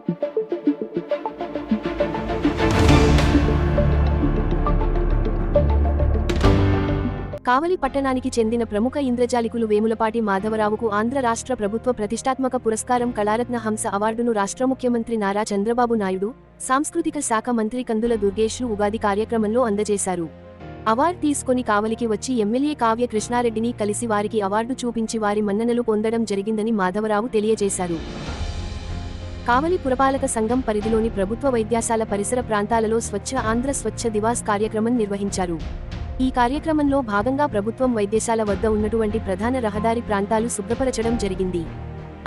కావలి పట్టణానికి చెందిన ప్రముఖ ఇంద్రజాలికులు వేములపాటి మాధవరావుకు ఆంధ్ర రాష్ట్ర ప్రభుత్వ ప్రతిష్టాత్మక పురస్కారం కళారత్న హంస అవార్డును రాష్ట్ర ముఖ్యమంత్రి నారా చంద్రబాబు నాయుడు, సాంస్కృతిక శాఖ మంత్రి కందుల దుర్గేష్లు ఉగాది కార్యక్రమంలో అందజేశారు. అవార్డు తీసుకొని కావలికి వచ్చి ఎమ్మెల్యే కావ్య కృష్ణారెడ్డిని కలిసి వారికి అవార్డు చూపించి వారి మన్ననలు పొందడం జరిగిందని మాధవరావు తెలియజేశారు. కావలి పురపాలక సంఘం పరిధిలోని ప్రభుత్వ వైద్యశాల పరిసర ప్రాంతాలలో స్వచ్ఛ ఆంధ్ర స్వచ్ఛ దివాస్ కార్యక్రమం నిర్వహించారు. ఈ కార్యక్రమంలో భాగంగా ప్రభుత్వం వైద్యశాల వద్ద ఉన్నటువంటి ప్రధాన రహదారి ప్రాంతాలు శుభ్రపరచడం జరిగింది.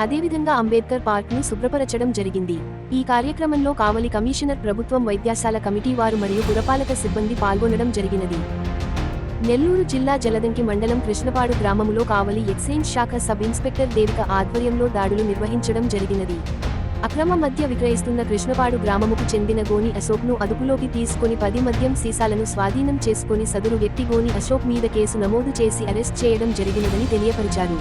అదేవిధంగా అంబేద్కర్ పార్క్ను శుభ్రపరచడం జరిగింది. ఈ కార్యక్రమంలో కావలి కమిషనర్, ప్రభుత్వం వైద్యశాల కమిటీ వారు మరియు పురపాలక సిబ్బంది పాల్గొనడం జరిగినది. నెల్లూరు జిల్లా జలదంకి మండలం కృష్ణపాడు గ్రామములో కావలి ఎక్సైజ్ శాఖ సబ్ ఇన్స్పెక్టర్ దేవిక ఆధ్వర్యంలో దాడులు నిర్వహించడం జరిగినది. అక్రమ మద్య విక్రయిస్తున్న కృష్ణపాడు గ్రామముకు చెందిన గోని అశోక్ను అదుపులోకి తీసుకుని 10 మద్యం సీసాలను స్వాధీనం చేసుకుని సదరు వ్యక్తి గోని అశోక్ మీద కేసు నమోదు చేసి అరెస్ట్ చేయడం జరిగినదని తెలియపరిచారు.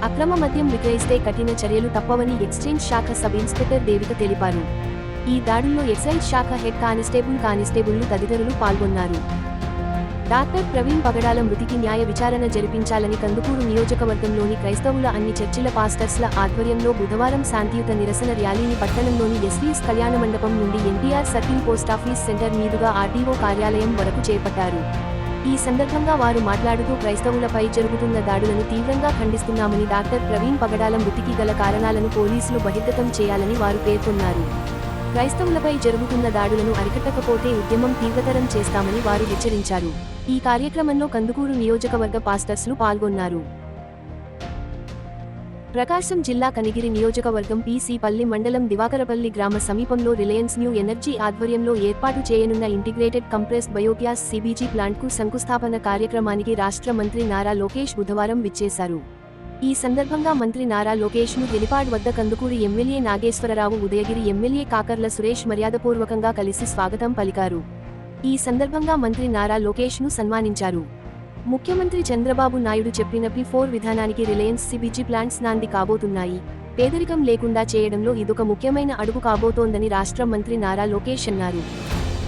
అక్రమ మద్యం విక్రయిస్తే కఠిన చర్యలు తప్పవని ఎక్సైజ్ శాఖ సబ్ ఇన్స్పెక్టర్ దేవిక తెలిపారు. ఈ దాడుల్లో ఎక్సైజ్ శాఖ హెడ్ కానిస్టేబుళ్లు తదితరులు పాల్గొన్నారు. డాక్టర్ ప్రవీణ్ పగడాల మృతికి న్యాయ విచారణ జరిపించాలని కందుకూరు నియోజకవర్గంలోని క్రైస్తవుల అన్ని చర్చిల పాస్టర్స్ల ఆధ్వర్యంలో బుధవారం శాంతియుత నిరసన ర్యాలీని పట్టణంలోని ఎస్వీఎస్ కళ్యాణ మండపం నుండి ఎన్టీఆర్ సర్కిల్ పోస్టాఫీస్ సెంటర్ మీదుగా ఆర్డీఓ కార్యాలయం వరకు చేపట్టారు. ఈ సందర్భంగా వారు మాట్లాడుతూ క్రైస్తవులపై జరుగుతున్న దాడులను తీవ్రంగా ఖండిస్తున్నామని, డాక్టర్ ప్రవీణ్ పగడాల మృతికి గల కారణాలను పోలీసులు బహిర్గతం చేయాలని వారు పేర్కొన్నారు. క్రైస్తవులపై జరుగుతున్న దాడులను అరికట్టకపోతే ఉద్యమం తీవ్రతరం చేస్తామని వారు హెచ్చరించారు. ఈ కార్యక్రమంలో కందుకూరు నియోజకవర్గ పాస్టర్స్లు పాల్గొన్నారు. ప్రకాశం జిల్లా కనిగిరి నియోజకవర్గం పి.సి. పల్లి మండలం దివాకరపల్లి గ్రామ సమీపంలో రిలయన్స్ న్యూ ఎనర్జీ ఆధ్వర్యంలో ఏర్పాటు చేయనున్న ఇంటిగ్రేటెడ్ కంప్రెస్డ్ బయోగ్యాస్ సిబిజీ ప్లాంట్కు శంకుస్థాపన కార్యక్రమానికి రాష్ట్ర మంత్రి నారా లోకేష్ బుధవారం విచ్చేశారు. ఈ సందర్భంగా మంత్రి నారా లోకేష్ను హెలిపాడ్ వద్ద కందుకూరు ఎమ్మెల్యే నాగేశ్వరరావు, ఉదయగిరి ఎమ్మెల్యే కాకర్ల సురేష్ మర్యాదపూర్వకంగా కలిసి స్వాగతం పలికారు. ఈ సందర్భంగా మంత్రి నారా లోకేష్ను సన్మానించారు. ముఖ్యమంత్రి చంద్రబాబు నాయుడు చెప్పిన P4 విధానానికి రిలయన్స్ సిబిజీ ప్లాంట్స్ నాంది కాబోతున్నాయి. పేదరికం లేకుండా చేయడంలో ఇదొక ముఖ్యమైన అడుగు కాబోతోందని రాష్ట్ర మంత్రి నారా లోకేష్ అన్నారు.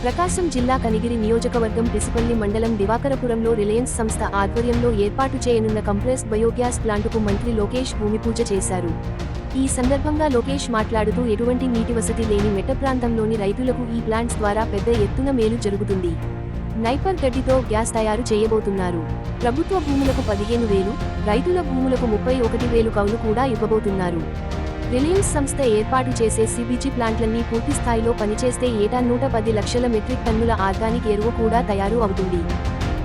ప్రకాశం జిల్లా కనిగిరి నియోజకవర్గం పిసిపల్లి మండలం దివాకరపురంలో రిలయన్స్ సంస్థ ఆధ్వర్యంలో ఏర్పాటు చేయనున్న కంప్రెస్డ్ బయోగ్యాస్ ప్లాంటుకు మంత్రి లోకేష్ భూమి పూజ చేశారు. ఈ సందర్భంగా లోకేష్ మాట్లాడుతూ ఎటువంటి నీటి వసతి లేని మెట్ట ప్రాంతంలోని రైతులకు ఈ ప్లాంట్స్ ద్వారా పెద్ద ఎత్తున మేలు జరుగుతుంది. నైపర్ గడ్డితో గ్యాస్ తయారు చేయబోతున్నారు. ప్రభుత్వ భూములకు 15,000, రైతుల భూములకు 31,000 కౌలు కూడా ఇవ్వబోతున్నారు. రిలయన్స్ సంస్థ ఏర్పాటు చేసే సిబిజీ ప్లాంట్లన్నీ పూర్తి స్థాయిలో పనిచేస్తే ఏటా 110 లక్షల మెట్రిక్ టన్నుల ఆర్గానిక్ ఎరువు కూడా తయారు అవుతుంది.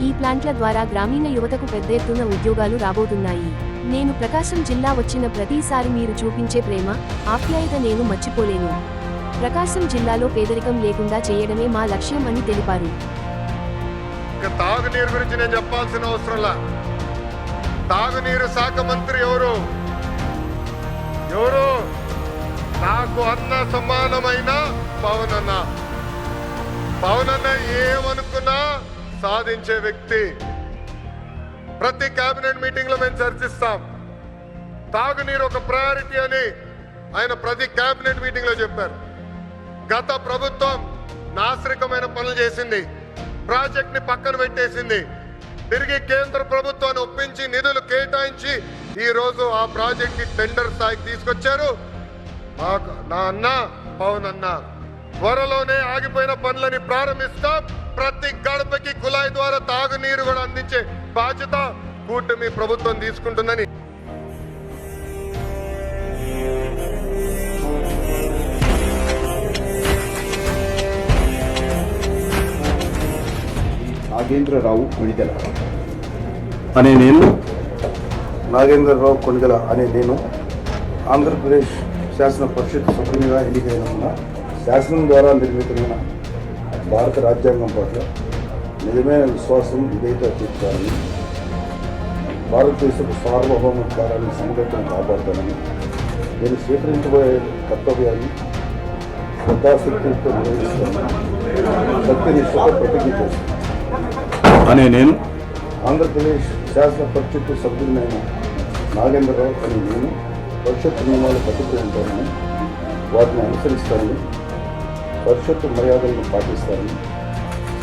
ఈ ప్లాంట్ల ద్వారా గ్రామీణ యువతకు పెద్ద ఎత్తున ఉద్యోగాలు రాబోతున్నాయి. నేను ప్రకాశం జిల్లా వచ్చిన ప్రతిసారి మీరు చూపించే ప్రేమ, ఆప్యాయత నేను మర్చిపోలేను. ప్రకాశం జిల్లాలో పేదరికం లేకుండా చేయడమే మా లక్ష్యం అని తెలిపారు. తాగునీరు గురించి నేను చెప్పాల్సిన అవసరంలా. తాగునీరు శాఖ మంత్రి ఎవరు? నాకు అన్న సమానమైన పవన్ అన్న ఏమనుకున్నా సాధించే వ్యక్తి. ప్రతి కేబినెట్ మీటింగ్ లో మేము చర్చిస్తాం. తాగునీరు ఒక ప్రయారిటీ అని ఆయన ప్రతి కేబినెట్ మీటింగ్ లో చెప్పారు. గత ప్రభుత్వం నాశరికమైన పనులు చేసింది, ప్రాజెక్ట్ ని పక్కన పెట్టేసింది. తిరిగి కేంద్ర ప్రభుత్వాన్ని ఒప్పించి నిధులు కేటాయించి ఈ రోజు ఆ ప్రాజెక్ట్ ని టెండర్ స్థాయికి తీసుకొచ్చారు. నా అన్న పవన్ అన్న త్వరలోనే ఆగిపోయిన పనులని ప్రారంభిస్తాం. ప్రతి గడపకి కుళాయి ద్వారా తాగునీరు కూడా అందించే బాధ్యత కూటమి ప్రభుత్వం తీసుకుంటుందని నాగేంద్రరావు కొణిదెల అనే నేను ఆంధ్రప్రదేశ్ శాసన పరిషత్ సభ్యునిగా ఎన్నికైన శాసనం ద్వారా నిర్మితమైన భారత రాజ్యాంగం పట్ల నిజమైన విశ్వాసం, విధేయత చూపుతానని, భారతదేశపు సార్వభౌమాధికారాన్ని సమగ్రతను కాపాడుతానని, నేను స్వీకరించబోయే కర్తవ్యాన్ని శ్రద్ధాశక్తులతో నిర్వహిస్తానని సత్యనిష్టతో ప్రతిజ్ఞ చేస్తాను అనే నేను ఆంధ్రప్రదేశ్ శాసన పరిషత్ సభ్యులైన నాగేంద్రరావు అని నేను పరిషత్ నియమాలు కట్టుకుని ఉంటానని వాటిని అనుసరిస్తానని, పరిషత్తు మర్యాదలను పాటిస్తానని,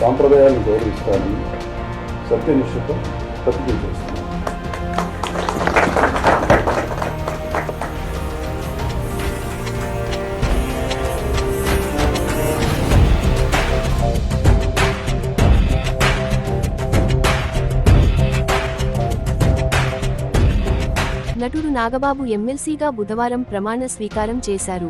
సాంప్రదాయాలను గౌరవిస్తానని సత్యనిష్టతో ప్రతిజ్ఞ చేస్తున్నాను. నటుడు నాగబాబు ఎమ్మెల్సీగా బుధవారం ప్రమాణ స్వీకారం చేశారు.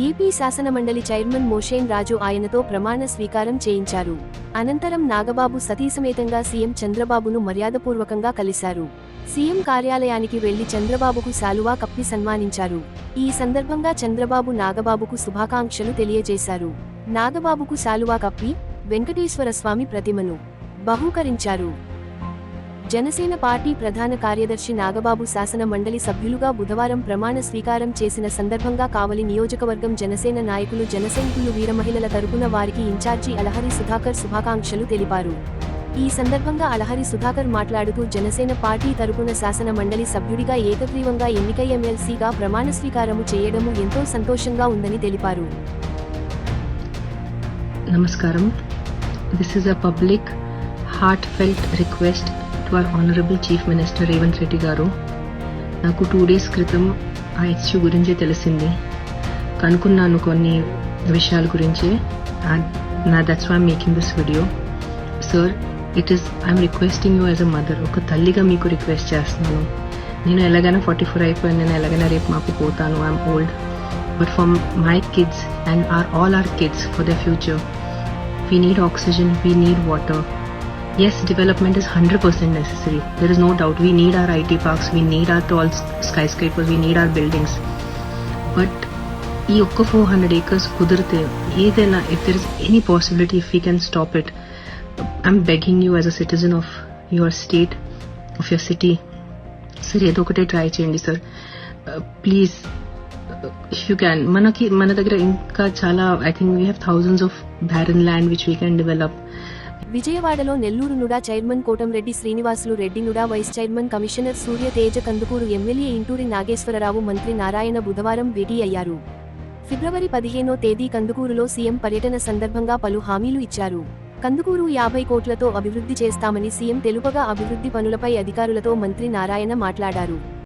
ఏపీ శాసనమండలి చైర్మన్ మోషేన్ రాజు ఆయనతో ప్రమాణ స్వీకారం చేయించారు. అనంతరం నాగబాబు సతీసమేతంగా సీఎం చంద్రబాబును మర్యాదపూర్వకంగా కలిశారు. సీఎం కార్యాలయానికి వెళ్లి చంద్రబాబుకు శాలువా కప్పి సన్మానించారు. ఈ సందర్భంగా చంద్రబాబు నాగబాబుకు శుభాకాంక్షలు తెలియజేశారు. నాగబాబుకు శాలువా కప్పి వెంకటేశ్వర స్వామి ప్రతిమను బహూకరించారు. జనసేన పార్టీ ప్రధాన కార్యదర్శి నాగబాబు శాసన మండలి సభ్యులుగా బుధవారం ప్రమాణ స్వీకారం చేసిన సందర్భంగా కావలి నియోజకవర్గం జనసేన నాయకులు జనసైనికులు వీర మహిళల తరపున వారికి ఇన్ఛార్జి అలహరి సుధాకర్ శుభాకాంక్షలు తెలిపారు. ఈ సందర్భంగా అలహరి సుధాకర్ మాట్లాడుతూ జనసేన పార్టీ తరపున శాసన మండలి సభ్యుడిగా ఏకగ్రీవంగా ఎన్నికై ఎమ్మెల్సీగా ప్రమాణ స్వీకారము చేయడము ఎంతో సంతోషంగా ఉందని తెలిపారు. Namaskaram. This is a public, heartfelt request to our Honorable Chief Minister Revanth Reddy garu. నాకు 2 days క్రితం ఆ ఇష్యూ గురించి తెలిసింది. కనుక్కున్నాను కొన్ని విషయాల గురించి. That's why I'm making this video. Sir, I'm requesting you as a mother. ఒక తల్లిగా మీకు రిక్వెస్ట్ చేస్తున్నాను. నేను ఎలాగైనా 44 అయిపోయాను. నేను ఎలాగైనా రేపు మాకు పోతాను. I'm old. But for my kids and all our kids for the future, we need oxygen, we need water. Yes, development is 100% necessary. There is no doubt. We need our IT parks, we need our tall skyscrapers, we need our buildings. But ఈ ఒక్క 400 acres కుదిరితే ఏదైనా, if there is any possibility, if we can stop it, I'm begging you as a citizen of your state, of your city, sir, ఏదో ఒకటే try చేయండి sir, please. If you can, మన దగ్గర ఇంకా చాలా, I think we have thousands of barren land which we can develop. విజయవాడలో Nellore NUDA chairman Kotamreddy Srinivasulu Reddy, NUDA vice chairman commissioner Surya Teja, Kandukur MLA Inturi Nageswararao, మంత్రి నారాయణ బుధవారం భేటీ అయ్యారు. ఫిబ్రవరి 15వ తేదీ కందుకూరులో సీఎం పర్యటన సందర్భంగా పలు హామీలు ఇచ్చారు. కందుకూరు 50 కోట్లతో అభివృద్ధి చేస్తామని సీఎం తెలుపగా అభివృద్ధి పనులపై అధికారులతో మంత్రి నారాయణ మాట్లాడారు.